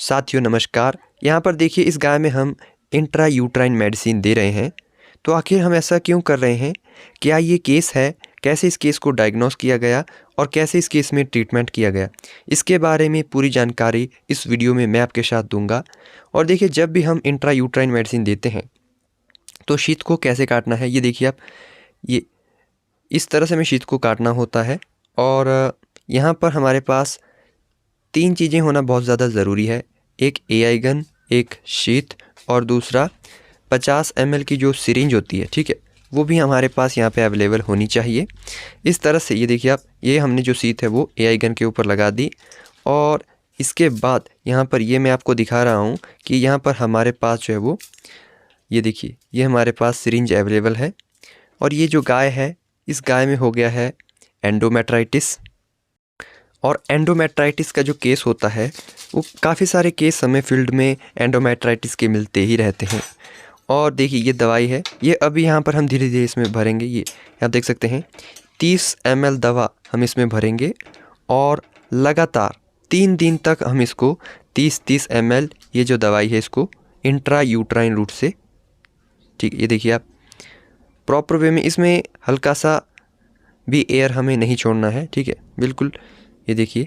साथियों नमस्कार। यहाँ पर देखिए इस गाय में हम इंट्रा यूट्राइन मेडिसिन दे रहे हैं। तो आखिर हम ऐसा क्यों कर रहे हैं? क्या ये केस है? कैसे इस केस को डायग्नोस किया गया और कैसे इस केस में ट्रीटमेंट किया गया, इसके बारे में पूरी जानकारी इस वीडियो में मैं आपके साथ दूंगा। और देखिए जब भी हम इंट्रा यूट्राइन मेडिसिन देते हैं तो शीत को कैसे काटना है, ये देखिए आप, ये इस तरह से हमें शीत को काटना होता है। और यहाँ पर हमारे पास 3 चीज़ें होना बहुत ज़्यादा ज़रूरी है। एक एआई गन, एक शीत और दूसरा 50 ml की जो सिरिंज होती है, ठीक है, वो भी हमारे पास यहाँ पे अवेलेबल होनी चाहिए। इस तरह से ये देखिए आप, ये हमने जो शीत है वो एआई गन के ऊपर लगा दी। और इसके बाद यहाँ पर ये मैं आपको दिखा रहा हूँ कि यहाँ पर हमारे पास जो है वो, ये देखिए, ये हमारे पास सिरिंज अवेलेबल है। और ये जो गाय है, इस गाय में हो गया है एंडोमेट्राइटिस। और एंडोमेट्राइटिस का जो केस होता है वो काफ़ी सारे केस हमें फील्ड में एंडोमेट्राइटिस के मिलते ही रहते हैं। और देखिए ये दवाई है, ये अभी यहाँ पर हम धीरे धीरे इसमें भरेंगे। ये आप देख सकते हैं 30 ml दवा हम इसमें भरेंगे और लगातार 3 दिन तक हम इसको 30-30 ml ये जो दवाई है इसको इंट्रा यूट्राइन रूट से, ठीक, ये देखिए आप, प्रॉपर वे में इसमें हल्का सा भी एयर हमें नहीं छोड़ना है, ठीक है, बिल्कुल। ये देखिए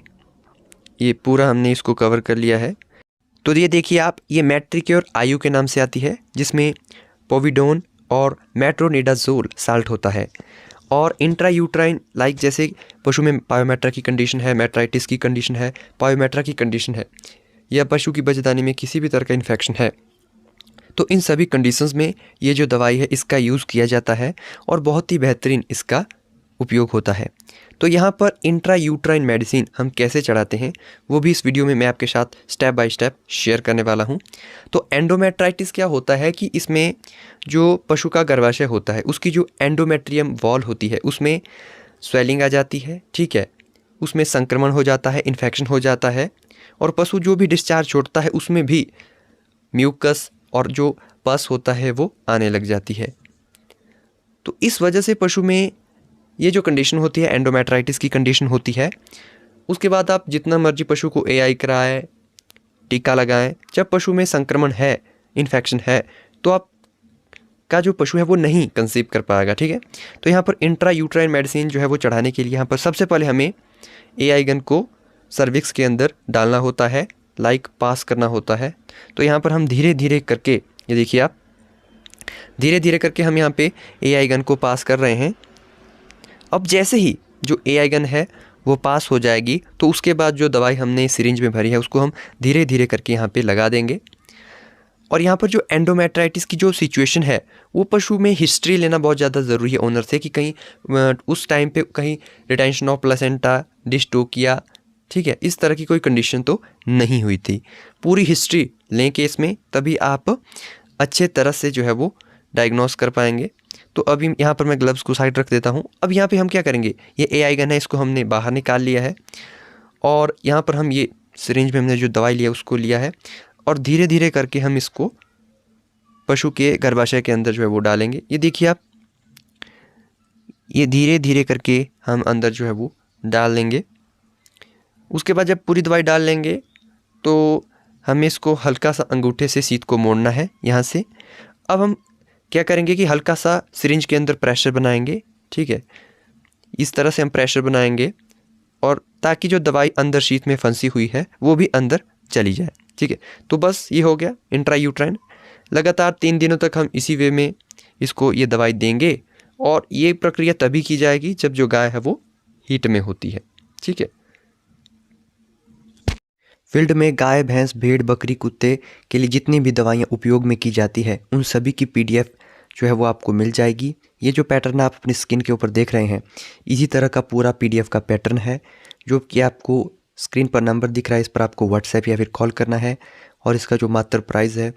ये पूरा हमने इसको कवर कर लिया है। तो ये देखिए आप, ये मैट्रिक्योर आयु के नाम से आती है, जिसमें पोविडोन और मेट्रोनिडाजोल साल्ट होता है। और इंट्रा यूट्राइन लाइक जैसे पशु में पायोमेट्रा की कंडीशन है, मेट्राइटिस की कंडीशन है, पायोमेट्रा की कंडीशन है, या पशु की बच्चेदानी में किसी भी तरह का इन्फेक्शन है, तो इन सभी कंडीशंस में ये जो दवाई है इसका यूज़ किया जाता है और बहुत ही बेहतरीन इसका उपयोग होता है। तो यहाँ पर इंट्रा यूट्राइन मेडिसिन हम कैसे चढ़ाते हैं वो भी इस वीडियो में मैं आपके साथ स्टेप बाय स्टेप शेयर करने वाला हूँ। तो एंडोमेट्राइटिस क्या होता है कि इसमें जो पशु का गर्भाशय होता है उसकी जो एंडोमेट्रियम वॉल होती है उसमें स्वेलिंग आ जाती है, ठीक है, उसमें संक्रमण हो जाता है, इन्फेक्शन हो जाता है। और पशु जो भी डिस्चार्ज छोड़ता है उसमें भी म्यूकस और जो पस होता है वो आने लग जाती है। तो इस वजह से पशु में ये जो कंडीशन होती है, एंडोमेट्राइटिस की कंडीशन होती है। उसके बाद आप जितना मर्जी पशु को एआई कराएं, टीका लगाएं, जब पशु में संक्रमण है, इन्फेक्शन है, तो आप का जो पशु है वो नहीं कंसीव कर पाएगा, ठीक है। तो यहाँ पर इंट्रा यूट्राइन मेडिसिन जो है वो चढ़ाने के लिए यहाँ पर सबसे पहले हमें एआई गन को सर्विक्स के अंदर डालना होता है, लाइक पास करना होता है। तो यहाँ पर हम धीरे धीरे करके, ये देखिए आप, धीरे धीरे करके हम यहाँ पे एआई गन को पास कर रहे हैं। अब जैसे ही जो एआई गन है वो पास हो जाएगी तो उसके बाद जो दवाई हमने सिरिंज में भरी है उसको हम धीरे धीरे करके यहाँ पे लगा देंगे। और यहाँ पर जो एंडोमेट्राइटिस की जो सिचुएशन है वो पशु में हिस्ट्री लेना बहुत ज़्यादा ज़रूरी है ओनर से, कि कहीं उस टाइम पे कहीं रिटेंशन ऑफ प्लेसेंटा, डिस्टोकिया, ठीक है, इस तरह की कोई कंडीशन तो नहीं हुई थी। पूरी हिस्ट्री लें केस में, तभी आप अच्छे तरह से जो है वो डायग्नोस कर पाएंगे। तो अभी यहाँ पर मैं ग्लव्स को साइड रख देता हूँ। अब यहाँ पे हम क्या करेंगे, ये एआई गन है इसको हमने बाहर निकाल लिया है और यहाँ पर हम ये सिरिंज में हमने जो दवाई लिया उसको लिया है और धीरे धीरे करके हम इसको पशु के गर्भाशय के अंदर जो है वो डालेंगे। ये देखिए आप, ये धीरे धीरे करके हम अंदर जो है वो डाल लेंगे। उसके बाद जब पूरी दवाई डाल लेंगे तो हमें इसको हल्का सा अंगूठे से शीत को मोड़ना है यहाँ से। अब हम क्या करेंगे कि हल्का सा सिरिंज के अंदर प्रेशर बनाएंगे, ठीक है, इस तरह से हम प्रेशर बनाएंगे और ताकि जो दवाई अंदर शीत में फंसी हुई है वो भी अंदर चली जाए, ठीक है। तो बस ये हो गया इंट्रा यूट्राइन। लगातार 3 दिनों तक हम इसी वे में इसको ये दवाई देंगे और ये प्रक्रिया तभी की जाएगी जब जो गाय है वो हीट में होती है, ठीक है। फील्ड में गाय, भैंस, भेड़, बकरी, कुत्ते के लिए जितनी भी दवाइयाँ उपयोग में की जाती है उन सभी की पीडीएफ जो है वो आपको मिल जाएगी। ये जो पैटर्न आप अपनी स्क्रीन के ऊपर देख रहे हैं, इसी तरह का पूरा पीडीएफ का पैटर्न है, जो कि आपको स्क्रीन पर नंबर दिख रहा है, इस पर आपको व्हाट्सएप या फिर कॉल करना है। और इसका जो मात्र प्राइस है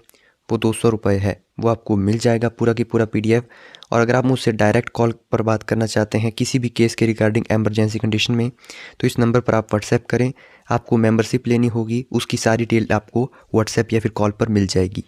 वो 200 रुपये है, वो आपको मिल जाएगा पूरा की पूरा पीडीएफ। और अगर आप मुझसे डायरेक्ट कॉल पर बात करना चाहते हैं किसी भी केस के रिगार्डिंग एमरजेंसी कंडीशन में, तो इस नंबर पर आप व्हाट्सएप करें। आपको मेंबरशिप लेनी होगी, उसकी सारी डिटेल आपको व्हाट्सएप या फिर कॉल पर मिल जाएगी।